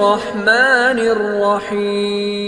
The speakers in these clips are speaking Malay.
الرحمن الرحيم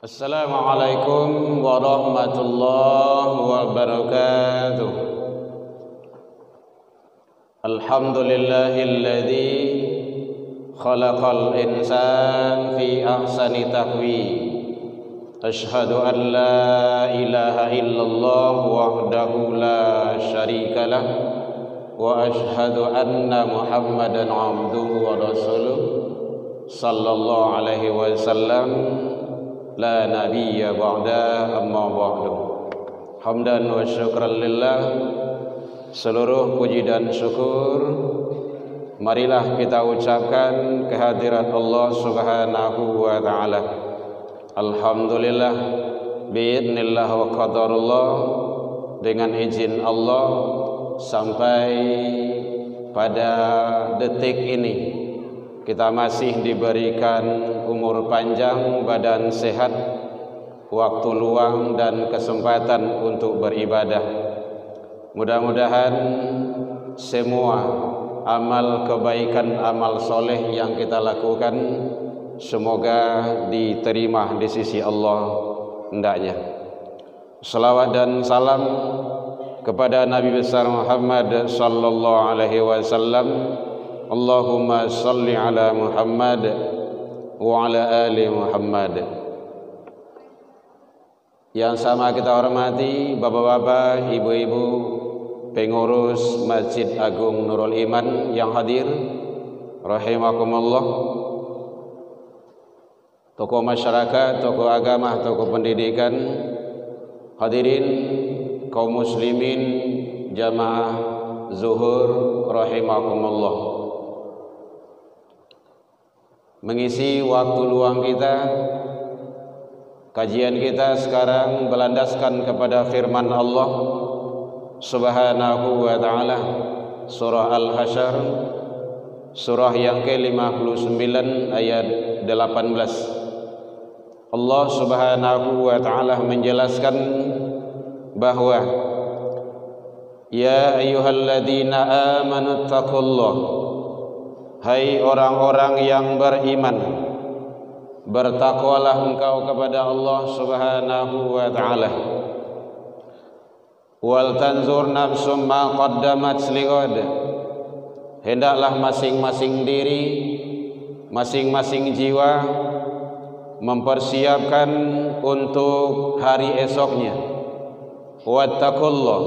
Assalamualaikum warahmatullahi wabarakatuh. Alhamdulillahilladzi khalaqal insan fi ahsani taqwim. Asyhadu an la ilaha illallah wahdahu la syarikalah wa asyhadu anna Muhammadan abduhu wa rasuluh sallallahu alaihi wasallam la nabiyya ba'da amma ba'du. Hamdan wa syukran lillah, seluruh puji dan syukur marilah kita ucapkan kehadirat Allah Subhanahu wa taala. Alhamdulillah biidznillah wa qadarullah, dengan izin Allah sampai pada detik ini kita masih diberikan umur panjang, badan sehat, waktu luang dan kesempatan untuk beribadah. Mudah-mudahan semua amal kebaikan, amal soleh yang kita lakukan semoga diterima di sisi Allah hendaknya. Salawat dan salam kepada Nabi besar Muhammad sallallahu alaihi wasallam. Allahumma salli ala Muhammad wa ala ali Muhammad. Yang sama kita hormati bapak-bapak, ibu-ibu, pengurus Masjid Agung Nurul Iman yang hadir, rahimakumullah. Tokoh masyarakat, tokoh agama, tokoh pendidikan, hadirin kaum muslimin jamaah zuhur rahimakumullah. Mengisi waktu luang kita, kajian kita sekarang berlandaskan kepada firman Allah Subhanahu wa taala, surah Al-Hasyr, surah yang ke-59 ayat 18. Allah Subhanahu wa taala menjelaskan bahwa ya ayyuhalladzina amanu taqullah, hai orang-orang yang beriman, bertakwalah engkau kepada Allah Subhanahu wa taala. Wal tanzur nafsum ma qaddamat lighad, hendaklah masing-masing diri, masing-masing jiwa mempersiapkan untuk hari esoknya. Wattaqullah,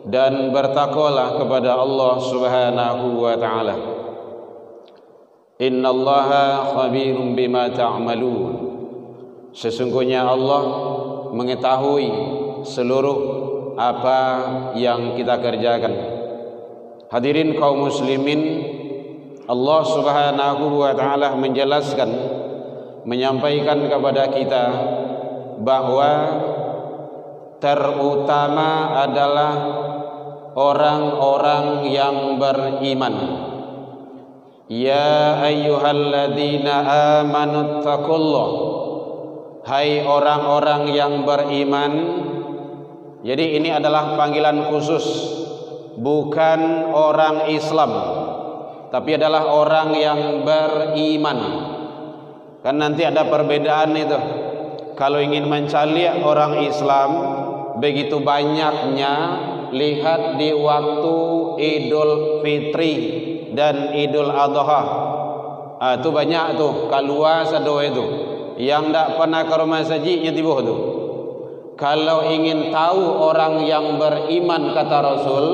dan bertakwalah kepada Allah Subhanahu wa taala. Innallaha khabirum bima ta'malun, sesungguhnya Allah mengetahui seluruh apa yang kita kerjakan. Hadirin kaum muslimin, Allah Subhanahu wa taala menjelaskan, menyampaikan kepada kita bahwa terutama adalah orang-orang yang beriman. Ya ayyuhalladzina amanu taqullah, hai orang-orang yang beriman. Jadi ini adalah panggilan khusus, bukan orang Islam, tapi adalah orang yang beriman. Kan nanti ada perbedaan itu. Kalau ingin mencari orang Islam, begitu banyaknya, lihat di waktu Idul Fitri dan Idul Adha. Itu banyak tuh, kaluas ada itu. Yang tak pernah ke rumah sajinya tibuh tuh. Kalau ingin tahu orang yang beriman, kata Rasul,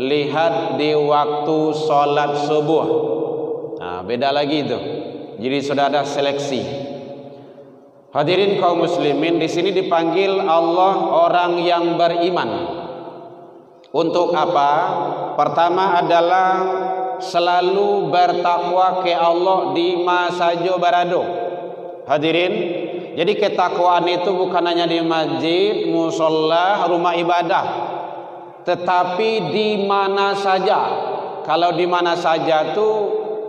lihat di waktu sholat subuh. Nah, beda lagi itu. Jadi sudah ada seleksi. Hadirin kaum muslimin, di sini dipanggil Allah orang yang beriman. Untuk apa? Pertama adalah selalu bertakwa ke Allah di masa jo barado. Hadirin, jadi ketakwaan itu bukan hanya di masjid, musholla, rumah ibadah, tetapi di mana saja. Kalau di mana saja tu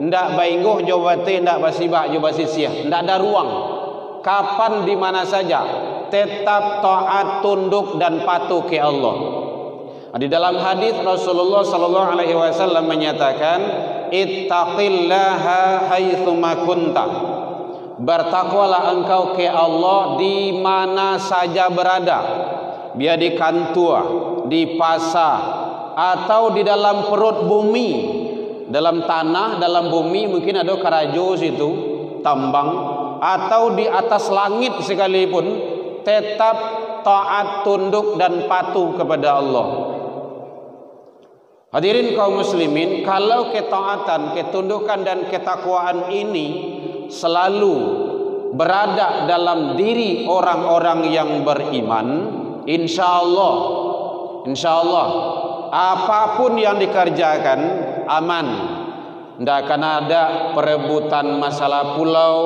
ndak baingguh jawati, ndak basibah jawati sia, ndak ada ruang. Kapan di mana saja tetap taat, tunduk dan patuh ke Allah. Di dalam hadis Rasulullah sallallahu alaihi wasallam menyatakan, ittaqillaha haitsuma kunta, bertakwalah engkau ke Allah di mana saja berada, biar di kantor, di pasar, atau di dalam perut bumi, dalam tanah, dalam bumi, mungkin ada karajo situ, tambang, atau di atas langit sekalipun, tetap taat, tunduk dan patuh kepada Allah. Hadirin kaum muslimin, kalau ketaatan, ketundukan dan ketakwaan ini selalu berada dalam diri orang-orang yang beriman, insyaallah apapun yang dikerjakan aman. Tidak akan ada perebutan masalah pulau,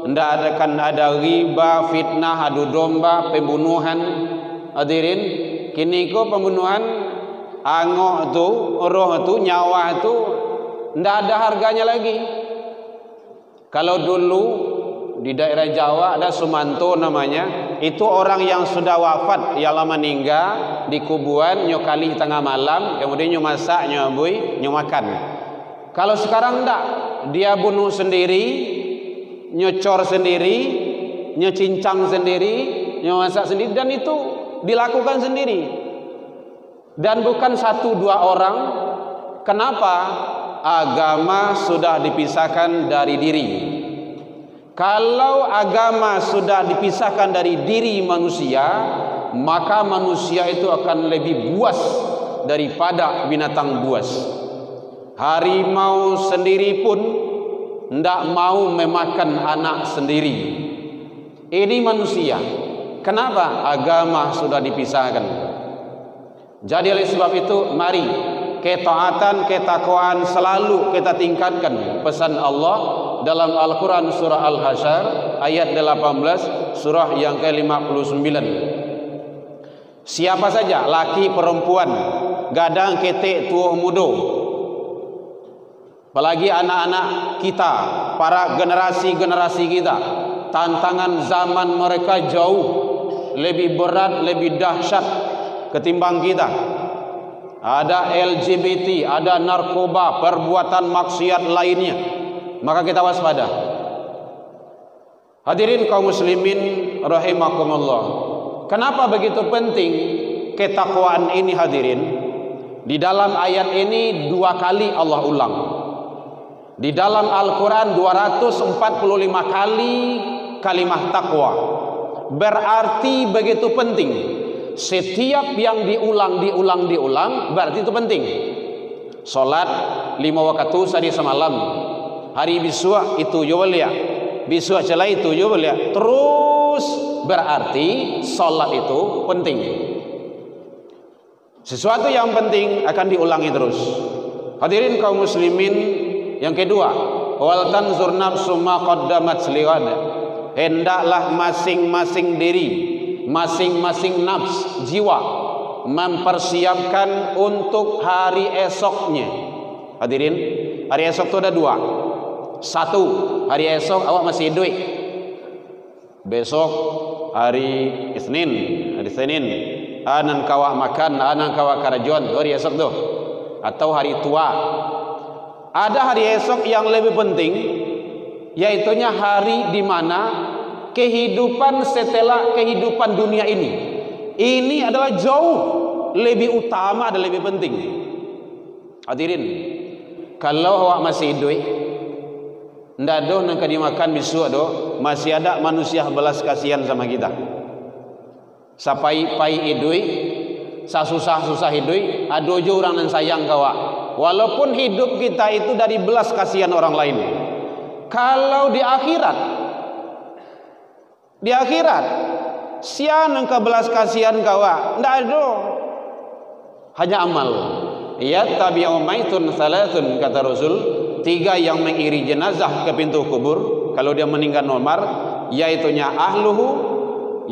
tidak akan ada riba, fitnah, adu domba, pembunuhan. Hadirin, kini ko pembunuhan angok tu, roh tu, nyawa tu tidak ada harganya lagi. Kalau dulu di daerah Jawa ada Sumanto namanya, itu orang yang sudah wafat, yang lama meninggal di kuburan, nyokali tengah malam, kemudian nyomasak, nyobui, nyomakan. Kalau sekarang enggak, dia bunuh sendiri, nyocor sendiri, nyecincang sendiri, nyomasak sendiri, dan itu dilakukan sendiri. Dan bukan 1-2 orang. Kenapa? Agama sudah dipisahkan dari diri. Kalau agama sudah dipisahkan dari diri manusia, maka manusia itu akan lebih buas daripada binatang buas. Harimau sendiri pun tidak mau memakan anak sendiri. Ini manusia. Kenapa? Agama sudah dipisahkan. Jadi oleh sebab itu, mari ketaatan, ketakwaan selalu kita tingkatkan. Pesan Allah dalam Al-Quran surah Al-Hasyr ayat 18, surah yang ke-59. Siapa saja, laki perempuan, gadang ketek tua muda, apalagi anak-anak kita, para generasi-generasi kita, tantangan zaman mereka jauh lebih berat, lebih dahsyat ketimbang kita. Ada LGBT, ada narkoba, perbuatan maksiat lainnya. Maka kita waspada. Hadirin kaum muslimin rahimakumullah. Kenapa begitu penting ketakwaan ini hadirin? Di dalam ayat ini 2 kali Allah ulang. Di dalam Al-Quran 245 kali kalimah takwa. Berarti begitu penting. Setiap yang diulang berarti itu penting. Salat 5 waktu sehari semalam, hari biswa itu yuwalia, biswa celai itu yuwalia. Terus berarti salat itu penting. Sesuatu yang penting akan diulangi terus. Hadirin kaum muslimin, yang kedua, wal tanzur nafsu ma qaddamat lighad. Hendaklah masing-masing diri, masing-masing nafs, jiwa mempersiapkan untuk hari esoknya. Hadirin, hari esok itu ada 2. 1, hari esok awak masih hidup. Besok hari Senin, anan kawak makan, anan kawak karajuan, hari esok tuh. Atau hari tua. Ada hari esok yang lebih penting, yaitunya hari di mana kehidupan setelah kehidupan dunia ini. Ini adalah jauh lebih utama dan lebih penting. Hadirin, kalau awak masih hidup, ndak ada nak dimakan besok do, masih ada manusia belas kasihan sama kita. Sapai-pai hidup, sasusah-susah hidup, ada je orang yang sayang kawak. Walaupun hidup kita itu dari belas kasihan orang lain. Kalau di akhirat sian engkau belas kasihan kawa, ndak ada, hanya amal. Ya tabi'u maitun salatun, kata Rasul, 3 yang mengiri jenazah ke pintu kubur kalau dia meninggal normal, yaitunya ahluhu,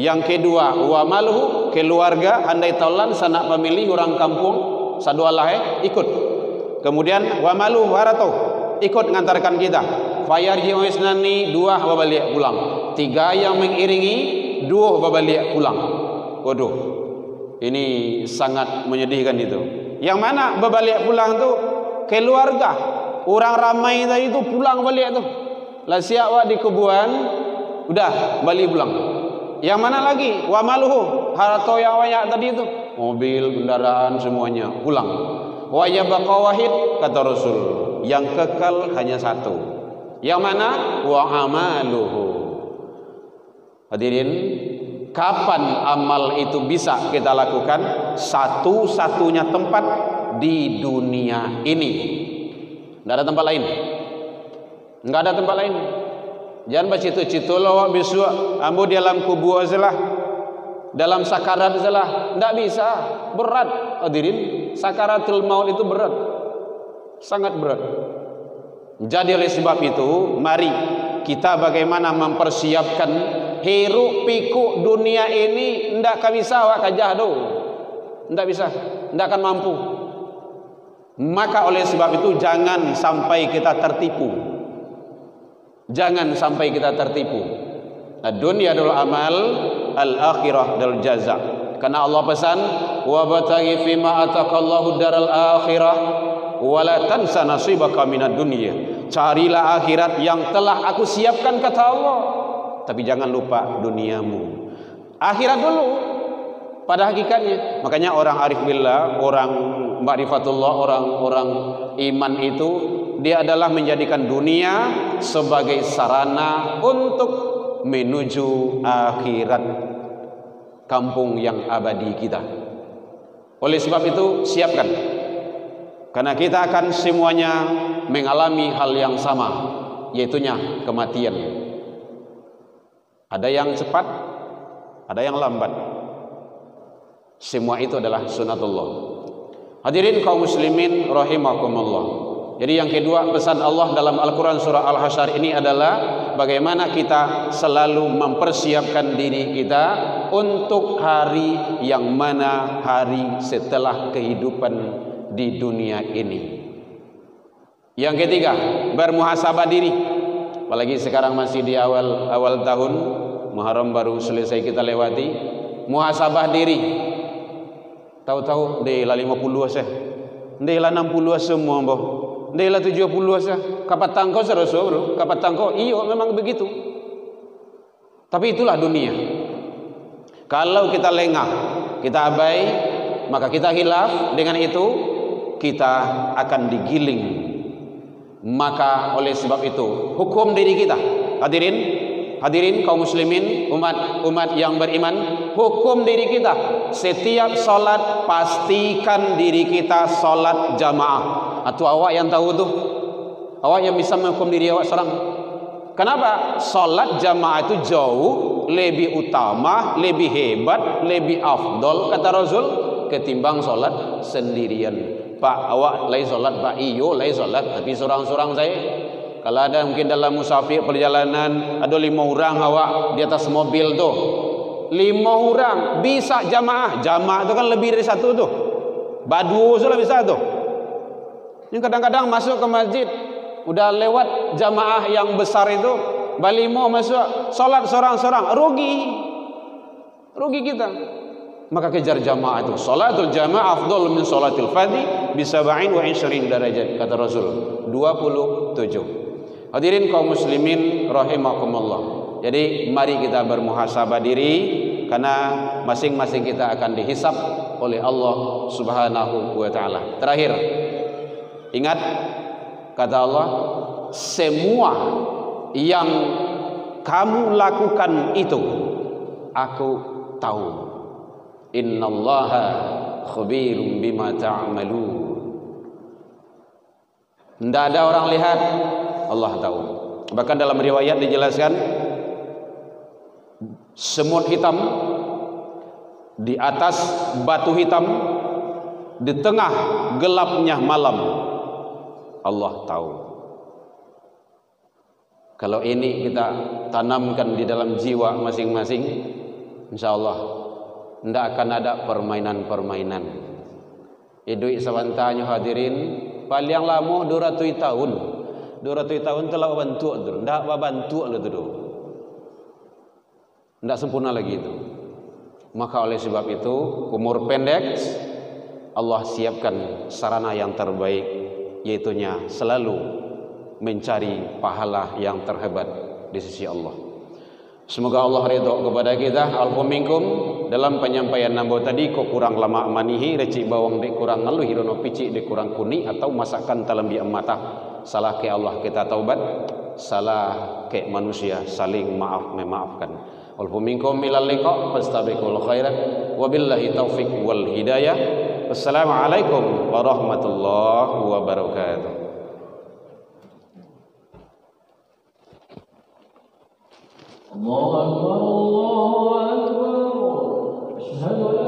yang kedua wa maluhu, keluarga, andai taulan sanak pemilih orang kampung sadualah ikut. Kemudian wa maluhu waratu, ikut mengantarkan kita. Fayarji'u isnani, 2 babalik pulang. 3 yang mengiringi, 2 babalik pulang. Waduh, ini sangat menyedihkan itu. Yang mana babalik pulang tu keluarga, orang ramai tadi itu pulang balik tu. Lah siap wa di kuburan, udah balik pulang. Yang mana lagi? Wa maluhu, harta yang banyak tadi itu, mobil, kendaraan semuanya pulang. Wa yabqa wahid, kata Rasul, yang kekal hanya 1. Yang mana? Wa amaluhu. Hadirin, kapan amal itu bisa kita lakukan? Satu-satunya tempat di dunia ini. Tidak ada tempat lain. Enggak ada tempat lain. Jangan bercitu-citu lawak besok ambo dalam kubur salah, dalam sakarat salah. Tidak bisa, berat hadirin. Sakaratul maut itu berat, sangat berat. Jadi oleh sebab itu, mari kita bagaimana mempersiapkan hiruk pikuk dunia ini. Tidak akan bisa awak kajah tu, tidak bisa, tidak akan mampu. Maka oleh sebab itu jangan sampai kita tertipu. Jangan sampai kita tertipu. Ad-dunya dul amal, al-akhirah dul jaza. Karena Allah pesan, wa bataghi fima ataqallahu daral akhirah wa la tansa nasibaka minad dunya. Carilah akhirat yang telah aku siapkan, kata Allah, tapi jangan lupa duniamu. Akhirat dulu pada hakikatnya. Makanya orang arif billah, orang ma'rifatullah, orang-orang iman itu, dia adalah menjadikan dunia sebagai sarana untuk menuju akhirat, kampung yang abadi kita. Oleh sebab itu siapkan, karena kita akan semuanya mengalami hal yang sama, yaitunya kematian. Ada yang cepat, ada yang lambat. Semua itu adalah sunatullah. Hadirin kaum muslimin rahimakumullah. Jadi yang kedua, pesan Allah dalam Al-Quran surah Al-Hasyr ini adalah bagaimana kita selalu mempersiapkan diri kita untuk hari yang mana hari setelah kehidupan di dunia ini. Yang ketiga, bermuhasabah diri. Apalagi sekarang masih di awal tahun, Muharram baru selesai kita lewati. Muhasabah diri. Tahu-tahu dia lah 50 sah, dia lah 60 semua boh, dia lah 70 sah. Kapat tangko serasa bro, kapat tangko. Iyo memang begitu. Tapi itulah dunia. Kalau kita lengah, kita abai, maka kita hilaf. Dengan itu kita akan digiling. Maka oleh sebab itu hukum diri kita, hadirin kaum muslimin, umat yang beriman, hukum diri kita. Setiap solat pastikan diri kita solat jamaah. Atau awak yang tahu tu, awak yang bisa menghukum diri awak seorang. Kenapa? Solat jamaah itu jauh lebih utama, lebih hebat, lebih afdol kata Rasul ketimbang solat sendirian. Pak, awak lagi solat, Pak, iyo lagi solat, tapi seorang-seorang saya. Kalau ada mungkin dalam musafir perjalanan, ada 5 orang awak di atas mobil tu, 5 orang bisa jamaah. Jamaah tu kan lebih dari satu tu, badu sudah bisa tu. Ini kadang-kadang masuk ke masjid, udah lewat jamaah yang besar itu, balik mau masuk solat seorang-seorang, rugi kita. Maka kejar jamaah itu. Salatul jamaah afdal min salatil fadhi bi 27 darajat kata Rasul 27. Hadirin kaum muslimin rahimakumullah. Jadi mari kita bermuhasabah diri, karena masing-masing kita akan dihisab oleh Allah Subhanahu wa taala. Terakhir, ingat kata Allah, semua yang kamu lakukan itu aku tahu. Innallaha khabirum bima ta'malun. Tidak ada orang lihat, Allah tahu. Bahkan dalam riwayat dijelaskan, semut hitam di atas batu hitam di tengah gelapnya malam, Allah tahu. Kalau ini kita tanamkan di dalam jiwa masing-masing, insyaallah tidak akan ada permainan-permainan. Idui sawantanya hadirin, paling lama 200 tahun. 200 tahun telah bantu tu, tidak bantu lah tu. Tidak sempurna lagi itu. Maka oleh sebab itu, umur pendek Allah siapkan sarana yang terbaik, yaitunya selalu mencari pahala yang terhebat di sisi Allah. Semoga Allah ridha kepada kita. Alfa minkum dalam penyampaian nambo tadi kok kurang lama manihi, reci bawang dek kurang ngaluh, hirono pici dek kurang kuni, atau masakan talam bi mata. Salah ke Allah kita taubat, salah ke manusia saling memaafkan. Alfa minkum ilal liqa fastabiqul khairat wabillahi taufiq wal hidayah. Wassalamualaikum warahmatullahi wabarakatuh. الله أكبر الله أكبر أشهد أن